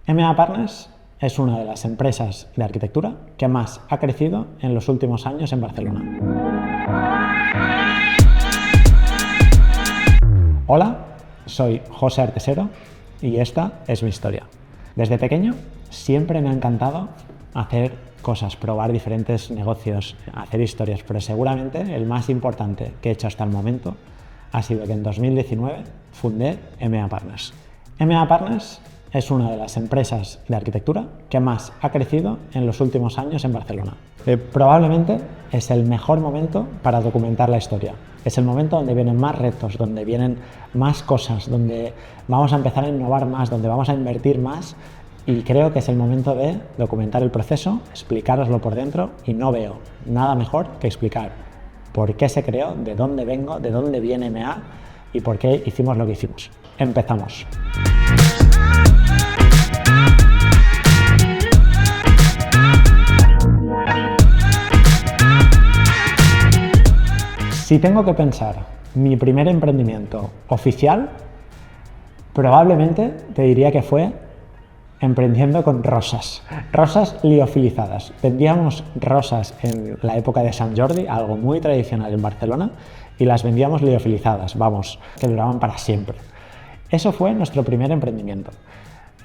MA Partners es una de las empresas de arquitectura que más ha crecido en los últimos años en Barcelona. Hola, soy José Artesero y esta es mi historia. Desde pequeño siempre me ha encantado hacer cosas, probar diferentes negocios, hacer historias, pero seguramente el más importante que he hecho hasta el momento ha sido que en 2019 fundé MA Partners. MA Partners es una de las empresas de arquitectura que más ha crecido en los últimos años en Barcelona. Probablemente es el mejor momento para documentar la historia. Es el momento donde vienen más retos, donde vienen más cosas, donde vamos a empezar a innovar más, donde vamos a invertir más, y creo que es el momento de documentar el proceso, explicároslo por dentro, y no veo nada mejor que explicar por qué se creó, de dónde vengo, de dónde viene MA y por qué hicimos lo que hicimos. Empezamos. Si tengo que pensar mi primer emprendimiento oficial, probablemente te diría que fue emprendiendo con rosas liofilizadas. Vendíamos rosas en la época de Sant Jordi, algo muy tradicional en Barcelona, y las vendíamos liofilizadas, vamos, que duraban para siempre. Eso fue nuestro primer emprendimiento.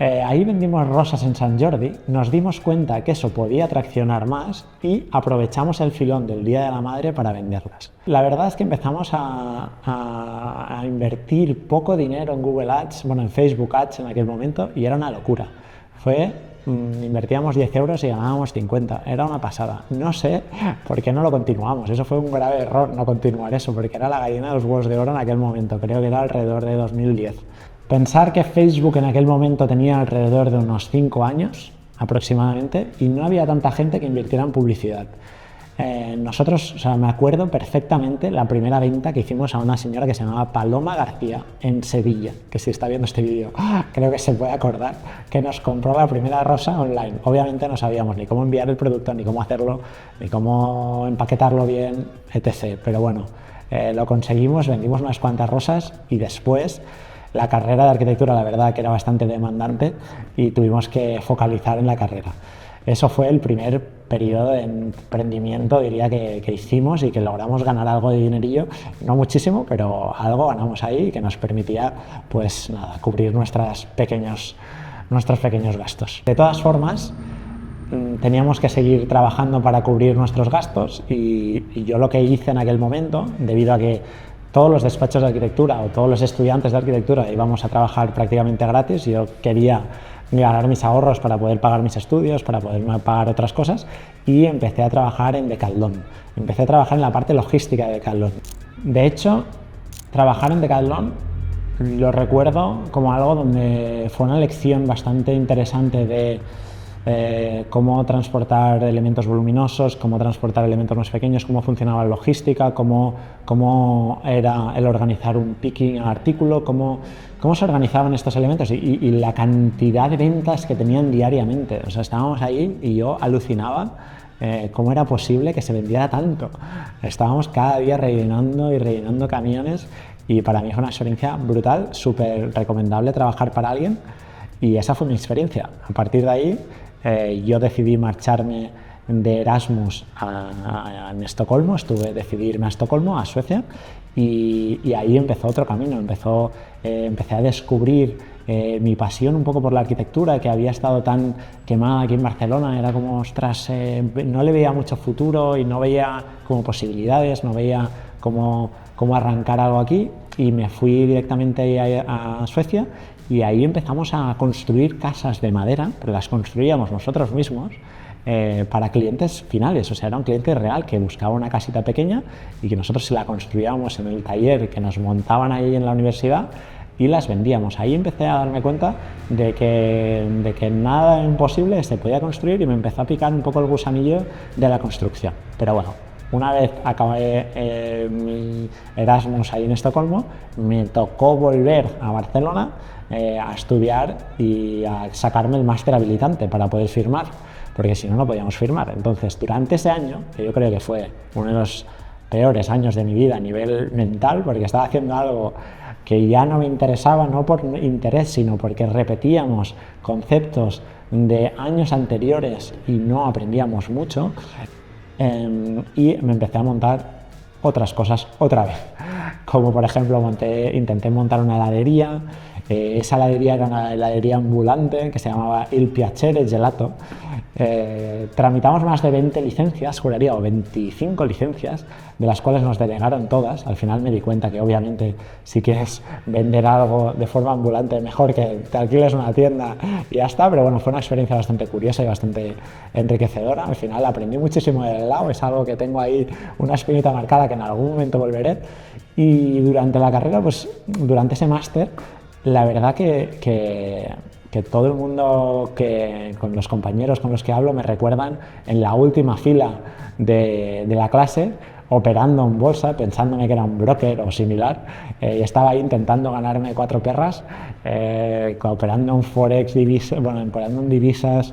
Ahí vendimos rosas en Sant Jordi, nos dimos cuenta que eso podía traccionar más y aprovechamos el filón del Día de la Madre para venderlas. La verdad es que empezamos a invertir poco dinero en Google Ads, bueno, en Facebook Ads en aquel momento, y era una locura. Invertíamos 10 euros y ganábamos 50, era una pasada. No sé por qué no lo continuamos, eso fue un grave error no continuar eso, porque era la gallina de los huevos de oro en aquel momento, creo que era alrededor de 2010. Pensar que Facebook en aquel momento tenía alrededor de unos 5 años aproximadamente y no había tanta gente que invirtiera en publicidad. Nosotros, me acuerdo perfectamente la primera venta que hicimos a una señora que se llamaba Paloma García en Sevilla, que si está viendo este vídeo, creo que se puede acordar, que nos compró la primera rosa online. Obviamente no sabíamos ni cómo enviar el producto, ni cómo hacerlo, ni cómo empaquetarlo bien, etc. Pero bueno, lo conseguimos, vendimos unas cuantas rosas y después la carrera de arquitectura, la verdad que era bastante demandante y tuvimos que focalizar en la carrera. Eso fue el primer periodo de emprendimiento, diría, que hicimos y que logramos ganar algo de dinerillo, no muchísimo, pero algo ganamos ahí que nos permitía, pues nada, cubrir nuestros pequeños gastos. De todas formas, teníamos que seguir trabajando para cubrir nuestros gastos y yo lo que hice en aquel momento, debido a que todos los despachos de arquitectura o todos los estudiantes de arquitectura íbamos a trabajar prácticamente gratis, yo quería ganar mis ahorros para poder pagar mis estudios, para poder pagar otras cosas, y empecé a trabajar en Decathlon. Empecé a trabajar en la parte logística de Decathlon. De hecho, trabajar en Decathlon lo recuerdo como algo donde fue una lección bastante interesante de cómo transportar elementos voluminosos, cómo transportar elementos más pequeños, cómo funcionaba la logística, cómo era el organizar un picking a artículo, cómo se organizaban estos elementos y la cantidad de ventas que tenían diariamente. O sea, estábamos ahí y yo alucinaba cómo era posible que se vendiera tanto. Estábamos cada día rellenando camiones y para mí fue una experiencia brutal, súper recomendable trabajar para alguien, y esa fue mi experiencia. A partir de ahí yo decidí marcharme de Erasmus en Estocolmo, decidí irme a Estocolmo, a Suecia, y ahí empezó otro camino, empecé a descubrir mi pasión un poco por la arquitectura, que había estado tan quemada aquí en Barcelona. Era como, ostras, no le veía mucho futuro y no veía como posibilidades, no veía cómo arrancar algo aquí, y me fui directamente a Suecia. Y ahí empezamos a construir casas de madera, pero las construíamos nosotros mismos para clientes finales. O sea, era un cliente real que buscaba una casita pequeña y que nosotros se la construíamos en el taller que nos montaban ahí en la universidad y las vendíamos. Ahí empecé a darme cuenta de que nada imposible se podía construir y me empezó a picar un poco el gusanillo de la construcción. Pero bueno, una vez acabé mi Erasmus ahí en Estocolmo, me tocó volver a Barcelona a estudiar y a sacarme el máster habilitante para poder firmar, porque si no, no podíamos firmar. Entonces, durante ese año, que yo creo que fue uno de los peores años de mi vida a nivel mental, porque estaba haciendo algo que ya no me interesaba, no por interés, sino porque repetíamos conceptos de años anteriores y no aprendíamos mucho, y me empecé a montar otras cosas otra vez, como por ejemplo intenté montar una heladería. Esa heladería era una heladería ambulante que se llamaba Il Piacere Gelato. Tramitamos más de 20 licencias, juraría, o 25 licencias, de las cuales nos denegaron todas. Al final me di cuenta que obviamente si quieres vender algo de forma ambulante, mejor que te alquiles una tienda y ya está, pero bueno, fue una experiencia bastante curiosa y bastante enriquecedora. Al final aprendí muchísimo del helado, es algo que tengo ahí una espinita marcada que en algún momento volveré. Y durante la carrera, pues durante ese máster, la verdad que todo el mundo, con los compañeros con los que hablo, me recuerdan en la última fila de la clase, operando en bolsa, pensándome que era un broker o similar, y estaba ahí intentando ganarme 4 perras, operando en Forex, operando en divisas,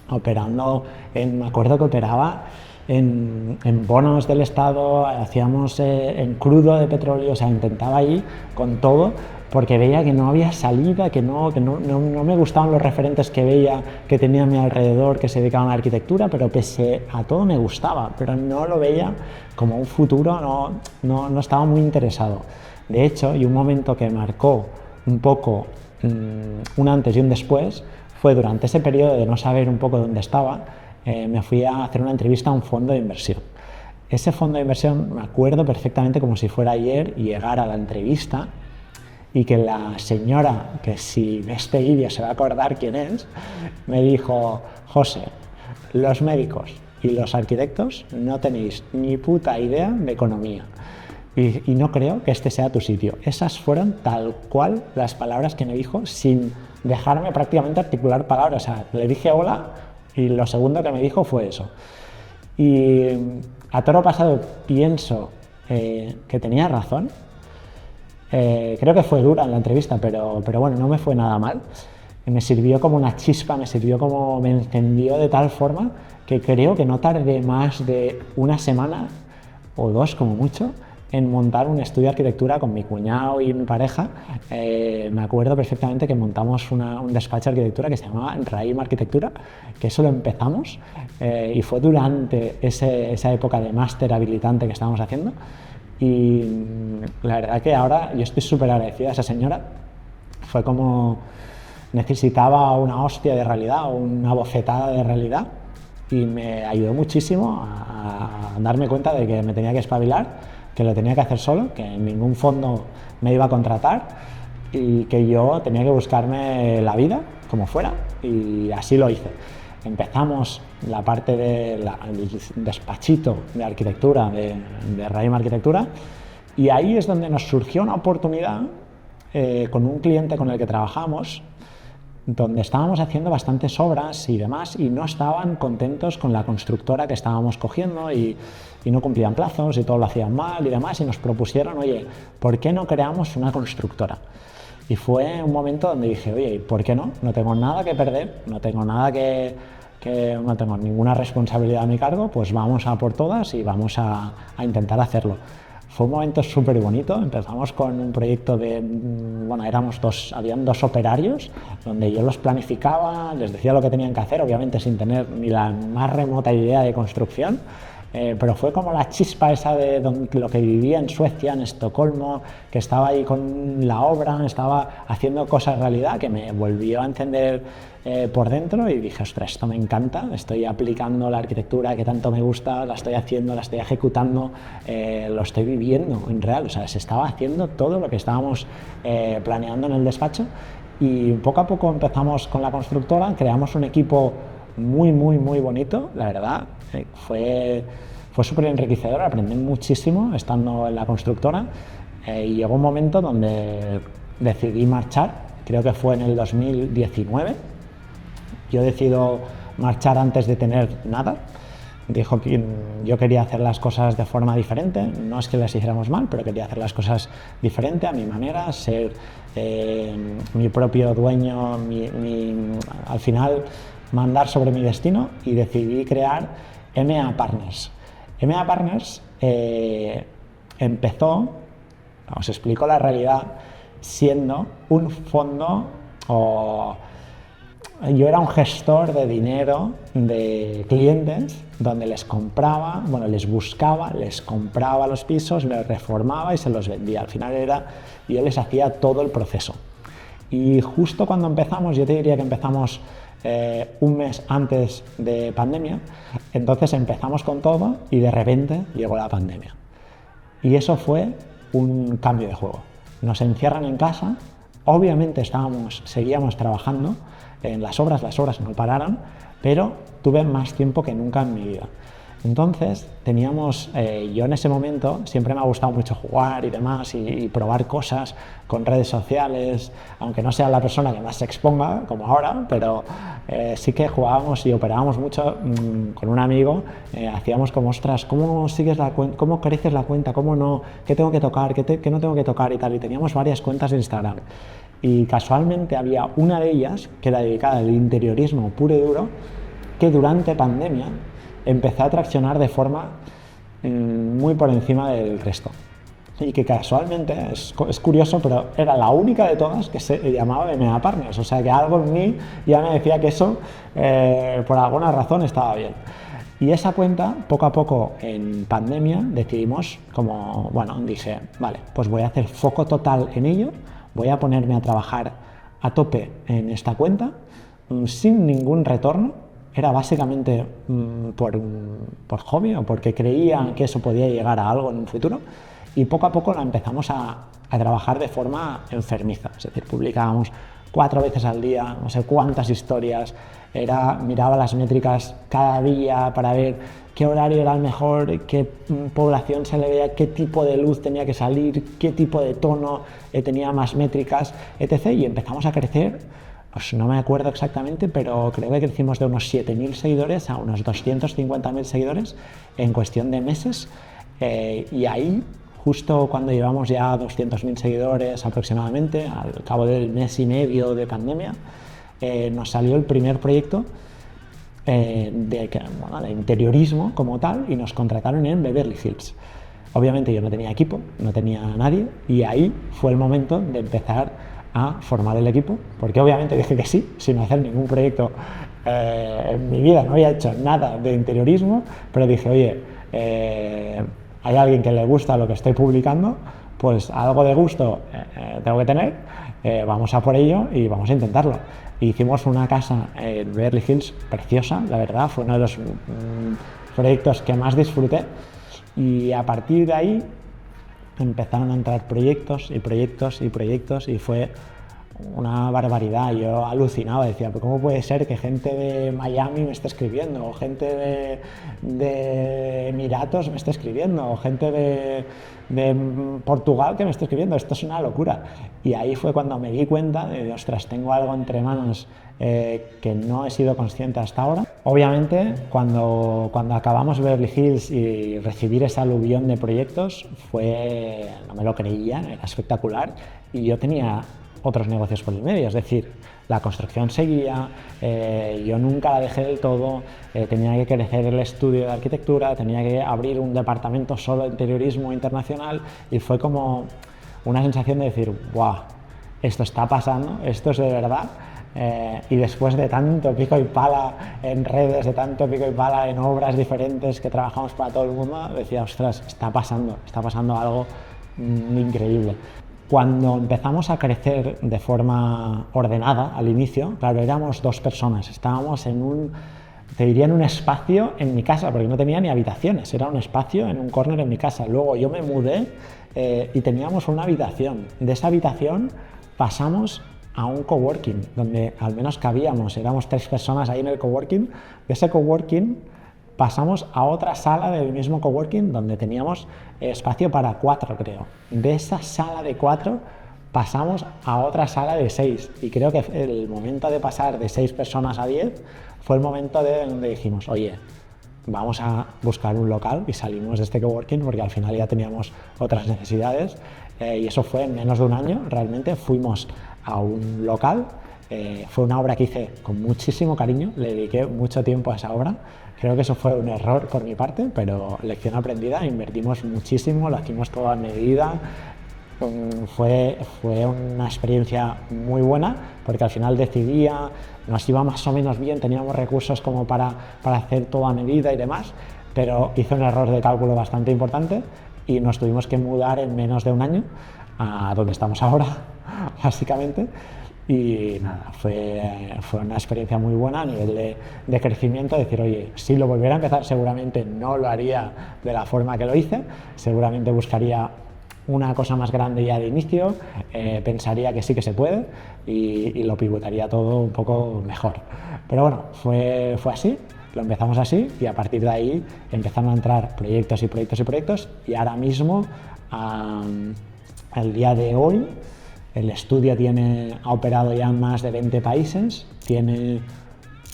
me acuerdo que operaba en bonos del Estado, hacíamos en crudo de petróleo, o sea, intentaba ahí con todo, porque veía que no había salida, que no me gustaban los referentes que veía que tenía a mi alrededor que se dedicaban a la arquitectura, pero pese a todo me gustaba, pero no lo veía como un futuro, no estaba muy interesado. De hecho, y un momento que marcó un poco un antes y un después, fue durante ese periodo de no saber un poco dónde estaba, me fui a hacer una entrevista a un fondo de inversión. Ese fondo de inversión, me acuerdo perfectamente como si fuera ayer, llegar a la entrevista y que la señora, que si ve este vídeo se va a acordar quién es, me dijo: José, los médicos y los arquitectos no tenéis ni puta idea de economía y no creo que este sea tu sitio. Esas fueron tal cual las palabras que me dijo, sin dejarme prácticamente articular palabras. O sea, le dije hola y lo segundo que me dijo fue eso. Y a toro pasado pienso que tenía razón. Creo que fue dura en la entrevista, pero bueno, no me fue nada mal. Me sirvió como una chispa, me encendió de tal forma que creo que no tardé más de una semana o 2 como mucho en montar un estudio de arquitectura con mi cuñado y mi pareja. Me acuerdo perfectamente que montamos un despacho de arquitectura que se llamaba Raim Arquitectura, que eso lo empezamos y fue durante esa época de máster habilitante que estábamos haciendo. Y la verdad que ahora yo estoy súper agradecida a esa señora. Fue como necesitaba una hostia de realidad, una bofetada de realidad, y me ayudó muchísimo a darme cuenta de que me tenía que espabilar, que lo tenía que hacer solo, que ningún fondo me iba a contratar y que yo tenía que buscarme la vida como fuera, y así lo hice. Empezamos la parte del despachito de arquitectura de Raim Arquitectura, y ahí es donde nos surgió una oportunidad con un cliente con el que trabajamos, donde estábamos haciendo bastantes obras y demás, y no estaban contentos con la constructora que estábamos cogiendo y no cumplían plazos y todo lo hacían mal y demás, y nos propusieron: oye, ¿por qué no creamos una constructora? Y fue un momento donde dije: oye, ¿por qué no? No tengo nada que perder, no tengo ninguna responsabilidad a mi cargo, pues vamos a por todas y vamos a intentar hacerlo. Fue un momento súper bonito. Empezamos con un proyecto habían 2 operarios, donde yo los planificaba, les decía lo que tenían que hacer, obviamente sin tener ni la más remota idea de construcción, pero fue como la chispa esa de lo que vivía en Suecia, en Estocolmo, que estaba ahí con la obra, estaba haciendo cosas realidad, que me volvió a encender por dentro, y dije: ostras, esto me encanta, estoy aplicando la arquitectura que tanto me gusta, la estoy haciendo, la estoy ejecutando, lo estoy viviendo en real. O sea, se estaba haciendo todo lo que estábamos planeando en el despacho, y poco a poco empezamos con la constructora, creamos un equipo muy bonito, la verdad. Fue súper enriquecedor, aprendí muchísimo estando en la constructora, y llegó un momento donde decidí marchar. Creo que fue en el 2019. Yo decido marchar antes de tener nada. Dijo que yo quería hacer las cosas de forma diferente, no es que las hiciéramos mal, pero quería hacer las cosas diferente, a mi manera, ser mi propio dueño, al final mandar sobre mi destino, y decidí crear MA Partners. MA Partners empezó, os explico la realidad, siendo un fondo o yo era un gestor de dinero de clientes donde les compraba, bueno, les buscaba, les compraba los pisos, les reformaba y se los vendía. Al final yo les hacía todo el proceso. Y justo cuando empezamos, yo te diría que empezamos un mes antes de pandemia, entonces empezamos con todo y de repente llegó la pandemia. Y eso fue un cambio de juego. Nos encierran en casa, obviamente seguíamos trabajando en las obras no pararon, pero tuve más tiempo que nunca en mi vida. Entonces yo en ese momento siempre me ha gustado mucho jugar y demás y probar cosas con redes sociales, aunque no sea la persona que más se exponga como ahora, pero sí que jugábamos y operábamos mucho con un amigo, hacíamos como, ostras, ¿cómo sigues cómo creces la cuenta? ¿Cómo no? ¿Qué tengo que tocar? ¿Qué no tengo que tocar? Y tal, y teníamos varias cuentas de Instagram. Y casualmente había una de ellas que era dedicada al interiorismo puro y duro, que durante pandemia empecé a traccionar de forma muy por encima del resto. Y que casualmente, es curioso, pero era la única de todas que se llamaba MMA Partners. O sea que algo en mí ya me decía que eso, por alguna razón, estaba bien. Y esa cuenta, poco a poco en pandemia, decidimos dije, vale, pues voy a hacer foco total en ello, voy a ponerme a trabajar a tope en esta cuenta, sin ningún retorno. Era básicamente por hobby o porque creía que eso podía llegar a algo en un futuro, y poco a poco la empezamos a trabajar de forma enfermiza. Es decir, publicábamos 4 veces al día, no sé cuántas historias, miraba las métricas cada día para ver qué horario era el mejor, qué población se le veía, qué tipo de luz tenía que salir, qué tipo de tono tenía más métricas, etc. Y empezamos a crecer, pues no me acuerdo exactamente, pero creo que crecimos de unos 7.000 seguidores a unos 250.000 seguidores en cuestión de meses. Y ahí, justo cuando llevamos ya 200.000 seguidores aproximadamente, al cabo del mes y medio de pandemia, nos salió el primer proyecto de interiorismo como tal, y nos contrataron en Beverly Hills. Obviamente yo no tenía equipo, no tenía nadie, y ahí fue el momento de empezar a formar el equipo, porque obviamente dije que sí, sin hacer ningún proyecto en mi vida, no había hecho nada de interiorismo, pero dije, oye, hay alguien que le gusta lo que estoy publicando, pues algo de gusto tengo que tener, vamos a por ello y vamos a intentarlo. Hicimos una casa en Beverly Hills preciosa, la verdad, fue uno de los proyectos que más disfruté, y a partir de ahí empezaron a entrar proyectos y fue una barbaridad. Yo alucinaba, decía, ¿pero cómo puede ser que gente de Miami me esté escribiendo, o gente de Emiratos me esté escribiendo, o gente de Portugal que me esté escribiendo? Esto es una locura. Y ahí fue cuando me di cuenta de, ostras, tengo algo entre manos que no he sido consciente hasta ahora. Obviamente, cuando acabamos Beverly Hills y recibir ese aluvión de proyectos, no me lo creía, era espectacular, y yo tenía otros negocios por el medio, es decir, la construcción seguía, yo nunca la dejé del todo, tenía que crecer el estudio de arquitectura, tenía que abrir un departamento solo de interiorismo internacional, y fue como una sensación de decir, ¡guau! Esto está pasando, esto es de verdad. Y después de tanto pico y pala en redes, de tanto pico y pala en obras diferentes que trabajamos para todo el mundo, decía, ostras, está pasando algo increíble. Cuando empezamos a crecer de forma ordenada al inicio, claro, éramos 2 personas, estábamos en un espacio en mi casa, porque no tenía ni habitaciones, era un espacio en un córner en mi casa. Luego yo me mudé y teníamos una habitación. De esa habitación pasamos a un coworking, donde al menos cabíamos, éramos 3 personas ahí en el coworking. De ese coworking pasamos a otra sala del mismo coworking, donde teníamos espacio para 4, creo. De esa sala de 4 pasamos a otra sala de 6, y creo que el momento de pasar de 6 personas a 10 fue el momento donde dijimos, oye, vamos a buscar un local, y salimos de este coworking porque al final ya teníamos otras necesidades, y eso fue en menos de un año. Realmente fuimos a un local, fue una obra que hice con muchísimo cariño, le dediqué mucho tiempo a esa obra. Creo que eso fue un error por mi parte, pero lección aprendida, invertimos muchísimo, lo hicimos todo a medida, fue una experiencia muy buena porque al final decidía, nos iba más o menos bien, teníamos recursos como para hacer todo a medida y demás, pero hice un error de cálculo bastante importante y nos tuvimos que mudar en menos de un año a donde estamos ahora, básicamente. Y nada, fue una experiencia muy buena a nivel de crecimiento, decir, oye, si lo volviera a empezar seguramente no lo haría de la forma que lo hice, seguramente buscaría una cosa más grande ya de inicio, pensaría que sí que se puede y lo pivotaría todo un poco mejor. Pero bueno, fue así, lo empezamos así y a partir de ahí empezaron a entrar proyectos y proyectos y proyectos y ahora mismo, al día de hoy, el estudio ha operado ya en más de 20 países, tiene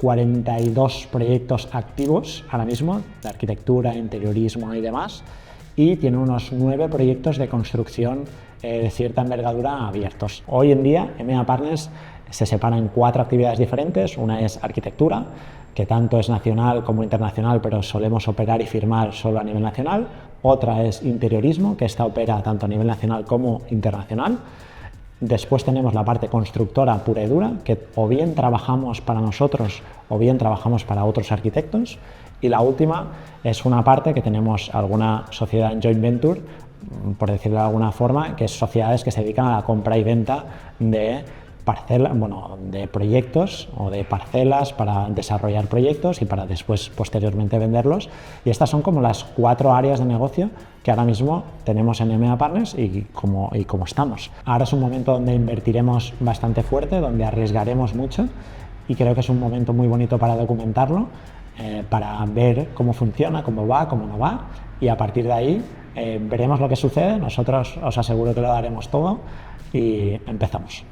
42 proyectos activos ahora mismo, de arquitectura, interiorismo y demás, y tiene unos 9 proyectos de construcción de cierta envergadura abiertos. Hoy en día, EMEA Partners se separa en 4 actividades diferentes. Una es arquitectura, que tanto es nacional como internacional, pero solemos operar y firmar solo a nivel nacional. Otra es interiorismo, que esta opera tanto a nivel nacional como internacional. Después tenemos la parte constructora pura y dura, que o bien trabajamos para nosotros o bien trabajamos para otros arquitectos. Y la última es una parte que tenemos alguna sociedad en joint venture, por decirlo de alguna forma, que es sociedades que se dedican a la compra y venta de proyectos o de parcelas para desarrollar proyectos y para después posteriormente venderlos. Y estas son como las 4 áreas de negocio que ahora mismo tenemos en EMEA Partners y como estamos. Ahora es un momento donde invertiremos bastante fuerte, donde arriesgaremos mucho y creo que es un momento muy bonito para documentarlo, para ver cómo funciona, cómo va, cómo no va, y a partir de ahí veremos lo que sucede. Nosotros os aseguro que lo daremos todo y empezamos.